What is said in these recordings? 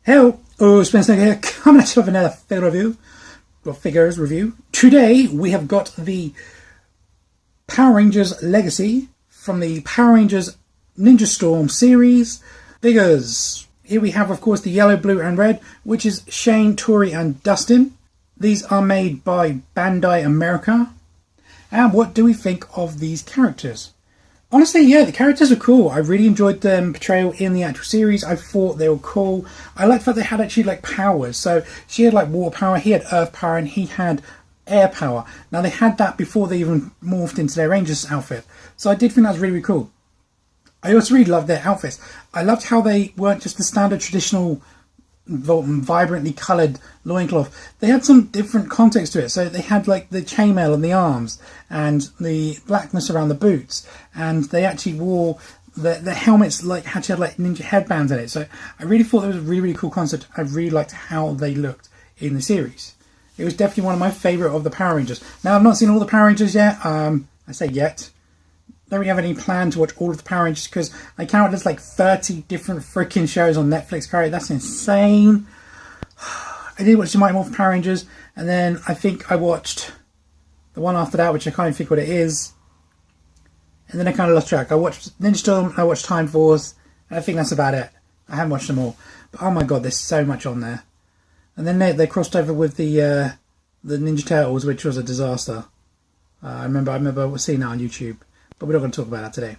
Hello, Spencer here, coming at you with another figures review. Today we have got the Power Rangers Legacy from the Power Rangers Ninja Storm series figures. Here we have, of course, the yellow, blue and red, which is Shane, Tori and Dustin. These are made by Bandai America. And what do we think of these characters? Honestly, yeah, the characters are cool. I really enjoyed their portrayal in the actual series. I thought they were cool. I liked that they had actually like powers. So she had like water power, he had earth power, and he had air power. Now they had that before they even morphed into their Rangers outfit. So I did think that was really, really cool. I also really loved their outfits. I loved how they weren't just the standard traditional vibrantly coloured loincloth. They had some different context to it. So they had like the chainmail on the arms and the blackness around the boots, and they actually wore the helmets like had like ninja headbands in it. So I really thought that was a really, really cool concept. I really liked how they looked in the series. It was definitely one of my favourite of the Power Rangers. Now I've not seen all the Power Rangers yet. I say yet. Don't really have any plan to watch all of the Power Rangers because I count there's like 30 different freaking shows on Netflix currently. That's insane. I did watch the Mighty Morphin Power Rangers, and then I think I watched the one after that, which I can't even think what it is. And then I kind of lost track. I watched Ninja Storm, I watched Time Force, and I think that's about it. I haven't watched them all. But oh my god, there's so much on there. And then they crossed over with the Ninja Turtles, which was a disaster. I remember seeing that on YouTube. But we're not going to talk about that today.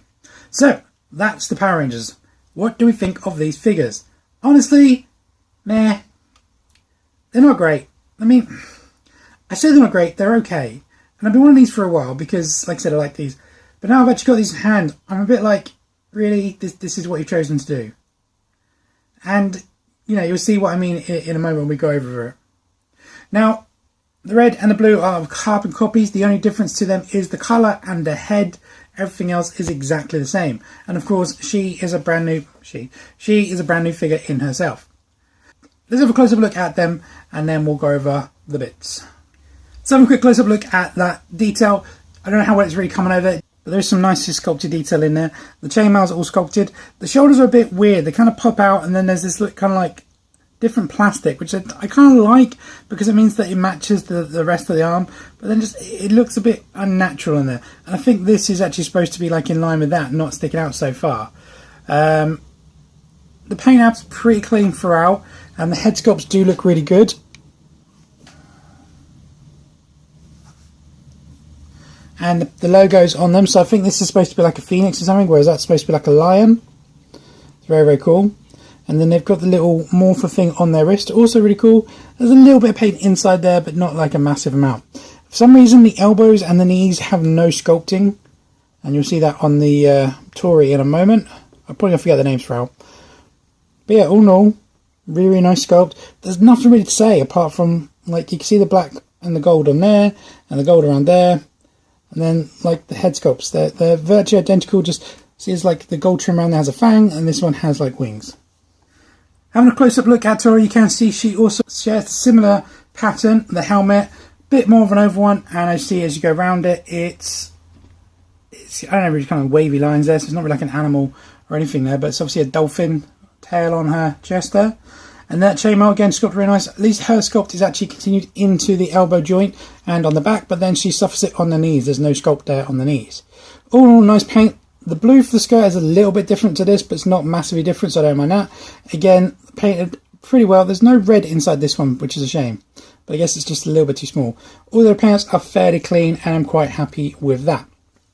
So, that's the Power Rangers. What do we think of these figures? Honestly, meh. They're not great. I mean, I say they're not great, they're okay. And I've been wanting these for a while because, like I said, I like these. But now I've actually got these in hand, I'm a bit like, really? This is what you've chosen to do? And, you know, you'll see what I mean in a moment when we go over it. Now, the red and the blue are carbon copies. The only difference to them is the colour and the head. Everything else is exactly the same. And of course, she is a brand new figure in herself. Let's have a close-up look at them, and then we'll go over the bits. Let's have a quick close-up look at that detail. I don't know how well it's really coming over, but there's some nice sculpted detail in there. The chainmails are all sculpted. The shoulders are a bit weird. They kind of pop out, and then there's this look kind of like different plastic, which I kind of like because it means that it matches the rest of the arm, but then just it looks a bit unnatural in there. And I think this is actually supposed to be like in line with that, not sticking out so far. The paint app's pretty clean throughout, and the head sculpts do look really good. And the logo's on them, so I think this is supposed to be like a phoenix or something, whereas that's supposed to be like a lion. It's very, very cool. And then they've got the little morpher thing on their wrist, also really cool. There's a little bit of paint inside there, but not like a massive amount. For some reason, the elbows and the knees have no sculpting, and you'll see that on the Tori in a moment. I'm probably going to forget the names for now. But yeah, all in all, really, really nice sculpt. There's nothing really to say, apart from, like, you can see the black and the gold on there, and the gold around there. And then, like, the head sculpts, they're virtually identical, just see there's, like, the gold trim around there has a fang, and this one has, like, wings. Having a close-up look at her, you can see she also shares a similar pattern. The helmet, a bit more of an oval one, and I see as you go around it, it's I don't know, really kind of wavy lines there, so it's not really like an animal or anything there, but it's obviously a dolphin tail on her chest there. And that chainmail, again, sculpted really nice. At least her sculpt is actually continued into the elbow joint and on the back, but then she suffers it on the knees. There's no sculpt there on the knees. All in all, nice paint. The blue for the skirt is a little bit different to this, but it's not massively different, so I don't mind that. Again, painted pretty well. There's no red inside this one, which is a shame, but I guess it's just a little bit too small. All the paints are fairly clean, and I'm quite happy with that.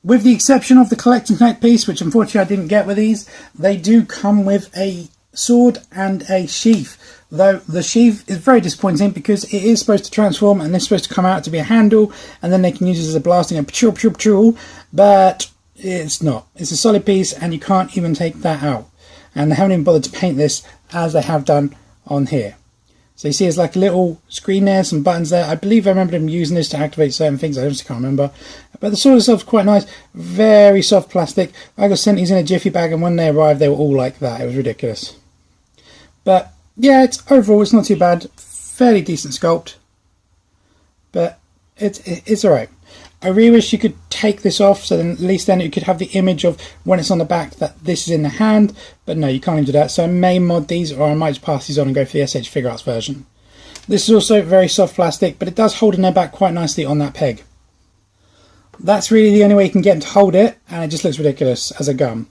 With the exception of the Collect and Connect piece, which unfortunately I didn't get with these, they do come with a sword and a sheath. Though the sheath is very disappointing because it is supposed to transform, and it's supposed to come out to be a handle, and then they can use it as a blasting and patrol, but it's not. It's a solid piece, and you can't even take that out. And they haven't even bothered to paint this as they have done on here. So you see there's like a little screen there, some buttons there. I believe I remember them using this to activate certain things. I just can't remember. But the sword itself is quite nice. Very soft plastic. I got sent these in a jiffy bag, and when they arrived they were all like that. It was ridiculous. But yeah, overall it's not too bad. Fairly decent sculpt. But it's alright. I really wish you could take this off, so then at least then you could have the image of when it's on the back that this is in the hand, but no, you can't even do that. So I may mod these, or I might just pass these on and go for the SH Figure Arts version. This is also very soft plastic, but it does hold in there back quite nicely on that peg. That's really the only way you can get them to hold it, and it just looks ridiculous as a gum.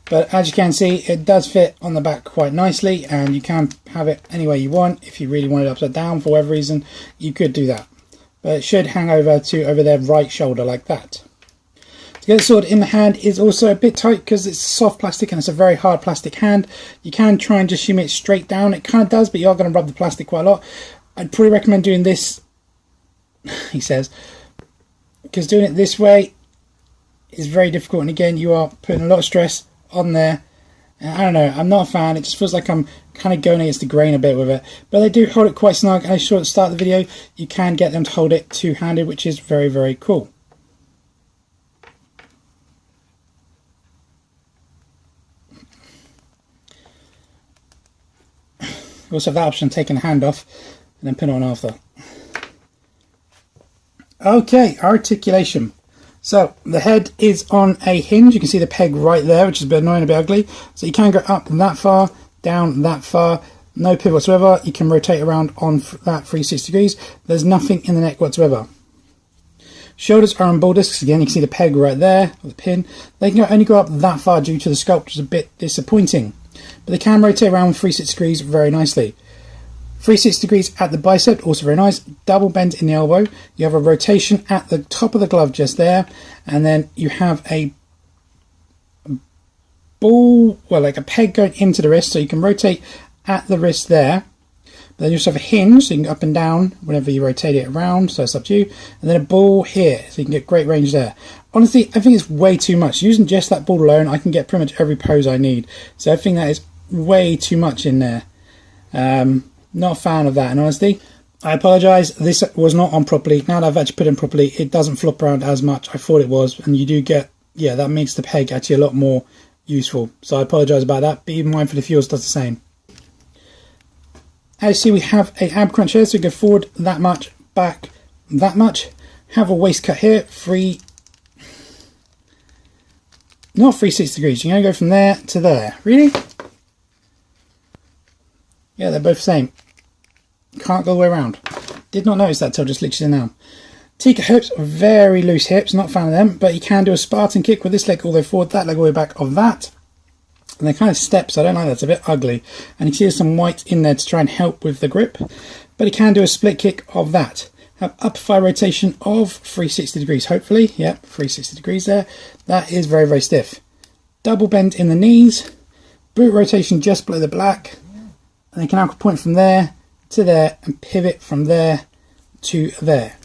But as you can see, it does fit on the back quite nicely, and you can have it any way you want. If you really want it upside down for whatever reason, you could do that. But it should hang over to over their right shoulder like that. To get the sword in the hand is also a bit tight because it's soft plastic and it's a very hard plastic hand. You can try and just shimmy it straight down. It kind of does, but you are going to rub the plastic quite a lot. I'd probably recommend doing this, he says, because doing it this way is very difficult, and again you are putting a lot of stress on there. I don't know, I'm not a fan. It just feels like I'm kind of going against the grain a bit with it, but they do hold it quite snug, and I saw at the start of the video you can get them to hold it two-handed, which is very, very cool. You also have that option of taking the hand off and then put it on after. Okay, articulation. So the head is on a hinge. You can see the peg right there, which is a bit annoying, a bit ugly. So you can go up that far, down that far, no pivot whatsoever. You can rotate around on that 360 degrees. There's nothing in the neck whatsoever. Shoulders are on ball discs. Again, you can see the peg right there, or the pin. They can only go up that far due to the sculpt, which is a bit disappointing. But they can rotate around 360 degrees very nicely. 360 degrees at the bicep, also very nice. Double bend in the elbow. You have a rotation at the top of the glove just there, and then you have a ball, well, like a peg going into the wrist, so you can rotate at the wrist there. But then you also have a hinge, so you can go up and down whenever you rotate it around, so it's up to you. And then a ball here, so you can get great range there. Honestly, I think it's way too much. Using just that ball alone, I can get pretty much every pose I need. So I think that is way too much in there. Not a fan of that, and honestly, I apologise, this was not on properly. Now that I've actually put it in properly, it doesn't flop around as much. I thought it was, and you do get, yeah, that makes the peg actually a lot more useful. So I apologise about that, but even mindful if yours does the same. As you see, we have a ab crunch here, so we go forward that much, back that much. Have a waist cut here, not 360 degrees, you're going to go from there to there. Really? Yeah, they're both the same. Can't go all the way around. Did not notice that till just literally now. Tika hips, very loose hips, not a fan of them, but you can do a Spartan kick with this leg all the way forward, that leg all the way back of that. And they kind of step, so I don't like that, it's a bit ugly. And you see there's some white in there to try and help with the grip. But you can do a split kick of that. Have upper thigh rotation of 360 degrees, hopefully. Yep, 360 degrees there. That is very, very stiff. Double bend in the knees. Boot rotation just below the black. And they can now point from there to there and pivot from there to there.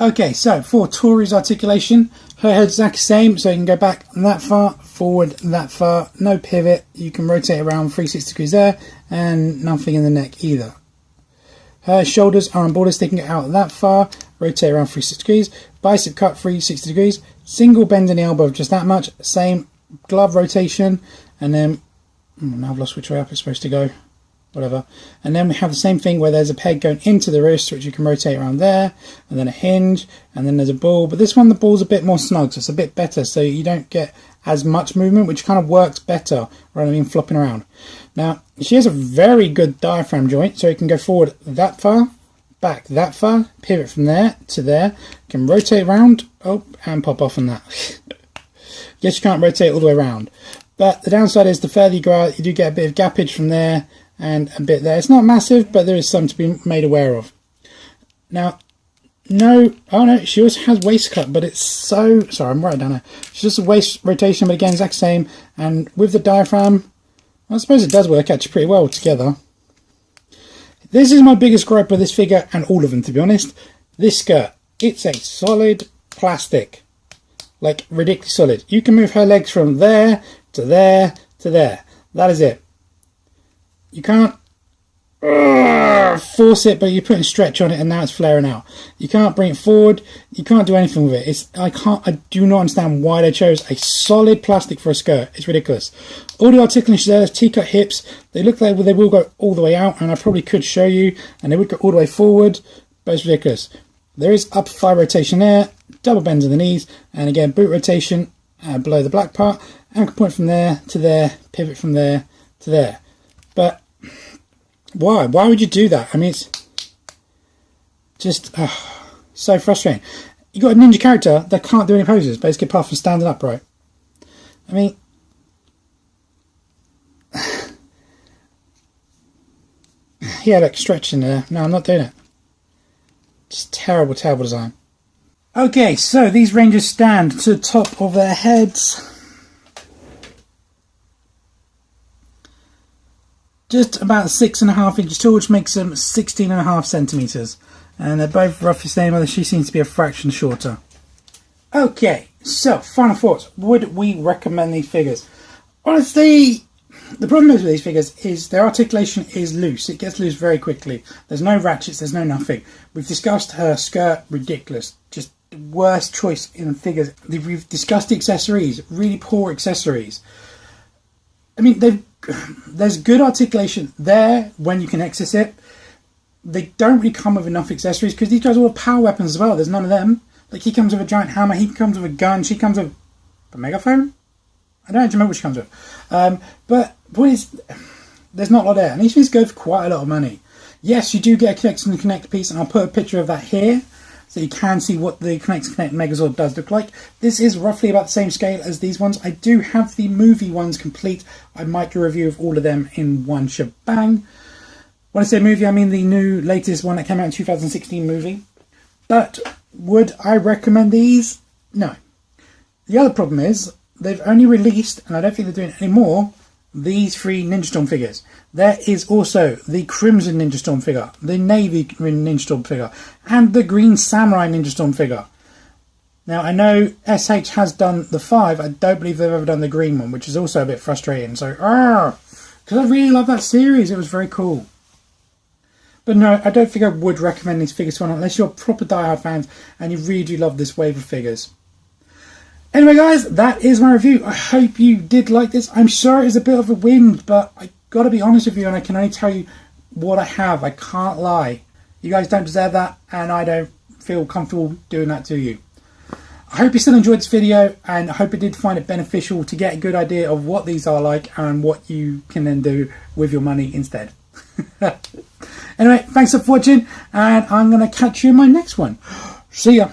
Okay, so for Tori's articulation, her head's exactly the same, so you can go back that far, forward that far, no pivot. You can rotate around 360 degrees there, and nothing in the neck either. Her shoulders are on borders, sticking out that far, rotate around 360 degrees, bicep cut 360 degrees, single bend in the elbow of just that much, same glove rotation, and then, now I've lost which way up it's supposed to go. Whatever, and then we have the same thing where there's a peg going into the wrist, which you can rotate around there, and then a hinge, and then there's a ball. But this one, the ball's a bit more snug, so it's a bit better, so you don't get as much movement, which kind of works better rather than flopping around. Now, she has a very good diaphragm joint, so you can go forward that far, back that far, pivot from there to there. You can rotate around, oh, and pop off on that. Yes, you can't rotate all the way around, but the downside is the further you go out, you do get a bit of gappage from there and a bit there. It's not massive, but there is some to be made aware of. Now, no, oh no, she also has waist cut, but it's so, sorry, I'm right down there. It's just a waist rotation, but again, exact same. And with the diaphragm, I suppose it does work actually pretty well together. This is my biggest gripe with this figure, and all of them, to be honest. This skirt, it's a solid plastic. Like, ridiculously solid. You can move her legs from there to there to there. That is it. You can't force it, but you're putting stretch on it, and now it's flaring out. You can't bring it forward. You can't do anything with it. I do not understand why they chose a solid plastic for a skirt. It's ridiculous. All the articulations there, T-cut hips. They look like they will go all the way out, and I probably could show you, and they would go all the way forward, but it's ridiculous. There is upper thigh rotation there, double bends in the knees, and again boot rotation below the black part, ankle point from there to there, pivot from there to there. But why? Why would you do that? I mean, it's just so frustrating. You got a ninja character that can't do any poses, basically apart from standing upright. I mean, yeah, like stretching there. No, I'm not doing it. Just terrible, terrible design. Okay, so these Rangers stand to the top of their heads. Just about 6.5 inches tall, which makes them 16.5 centimeters. And they're both roughly the same, although she seems to be a fraction shorter. Okay, so final thoughts. Would we recommend these figures? Honestly, the problem is with these figures is their articulation is loose. It gets loose very quickly. There's no ratchets, there's no nothing. We've discussed her skirt, ridiculous. Just the worst choice in figures. We've discussed the accessories, really poor accessories. I mean, there's good articulation there when you can access it. They don't really come with enough accessories because these guys all have power weapons as well. There's none of them. Like, he comes with a giant hammer, he comes with a gun, she comes with a megaphone? I don't actually remember what she comes with. But the point is, there's not a lot there. And these things go for quite a lot of money. Yes, you do get a Connect and Connect piece, and I'll put a picture of that here so you can see what the Connect and Connect Megazord does look like. This is roughly about the same scale as these ones. I do have the movie ones complete. I might do a review of all of them in one shebang. When I say movie, I mean the new latest one that came out in 2016 movie. But would I recommend these? No. The other problem is they've only released, and I don't think they're doing it anymore, these 3 Ninja Storm figures. There is also the Crimson Ninja Storm figure, the Navy Ninja Storm figure, and the Green Samurai Ninja Storm figure. Now, I know SH has done the 5. I don't believe they've ever done the green one, which is also a bit frustrating. So, because I really love that series. It was very cool. But no, I don't think I would recommend these figures to anyone unless you're proper diehard fans and you really do love this wave of figures. Anyway, guys, that is my review. I hope you did like this. I'm sure it was a bit of a wind, but I got to be honest with you, and I can only tell you what I have. I can't lie. You guys don't deserve that, and I don't feel comfortable doing that to you. I hope you still enjoyed this video, and I hope you did find it beneficial to get a good idea of what these are like and what you can then do with your money instead. Anyway, thanks for watching, and I'm going to catch you in my next one. See ya.